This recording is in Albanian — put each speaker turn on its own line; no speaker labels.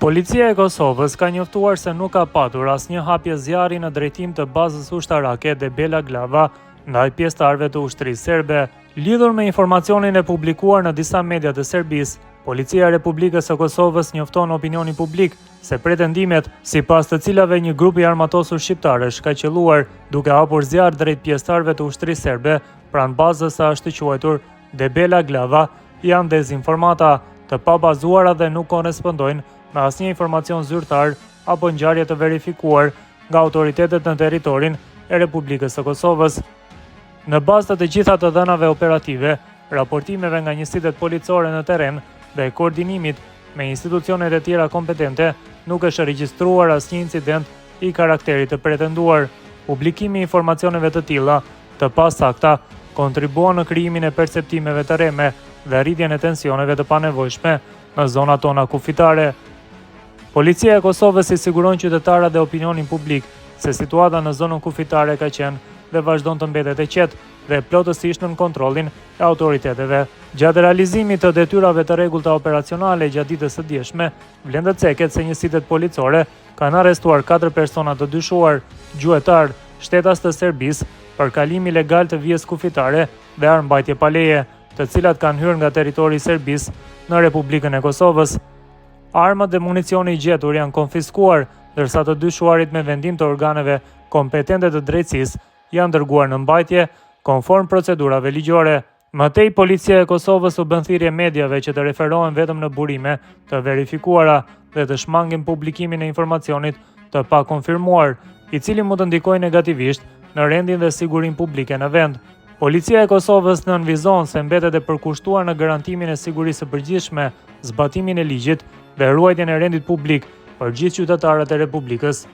Policia e Kosovës ka njoftuar se nuk ka patur asnjë hapje zjarri në drejtim të bazës ushtarake Debela Glava ndaj pjesëtarëve të ushtrisë serbe. Lidhur me informacionin e publikuar në disa media të Serbisë, Policia e Republikës së Kosovës njofton opinionin publik se pretendimet sipas të cilave një grup i armatosur shqiptarësh ka qelluar duke hapur zjarr drejt pjesëtarëve të ushtrisë serbe pranë bazës së ashtu quajtur Debela Glava janë dezinformata, të pabazuara dhe nuk korrespondojnë me asnjë informacion zyrtar apo ngjarje të verifikuar nga autoritetet në territorin e Republikës së Kosovës. Në bazë të gjitha të dhënave operative, raportimeve nga njësitet policore në terren dhe koordinimit me institucionet e tjera kompetente, nuk është regjistruar asnjë incident i karakterit të pretenduar. Publikimi i informacioneve të tilla të pasakta kontribuon në krijimin e perceptimeve të rreme dhe rritjen e tensioneve të panevojshme në zonat tona kufitare. Policia e Kosovës i siguron qytetarët dhe opinionin publik se situata në zonën kufitare ka qenë dhe vazhdon të mbetet e qetë dhe plotësisht nën kontrollin e autoriteteve. Gjatë realizimit të detyrave të rregullta operacionale gjatë ditës së dieshme, vlen të ceket se njësitet policore kanë arrestuar 4 persona të dyshuar, gjuetar, shtetas të Serbisë për kalim ilegal të vijës kufitare dhe armbajtje pa leje, të cilat kanë hyrë nga territori i Serbisë në Republikën e Kosovës. Armët dhe municioni i gjetur janë konfiskuar, ndërsa të dyshuarit me vendim të organeve kompetente të drejtësisë janë dërguar në mbajtje konform procedurave ligjore. Mëtej, Policia e Kosovës u bën thirrje mediave që të referohen vetëm në burime të verifikuara dhe të shmangin publikimin e informacionit të pakonfirmuar, i cili mund të ndikojë negativisht në rendin dhe sigurinë publike në vend. Policia e Kosovës nënvizon se mbetet e përkushtuar në garantimin e sigurisë së përgjithshme, zbatimin e ligjit dhe ruajtjen e rendit publik për gjithë qytetarët e Republikës.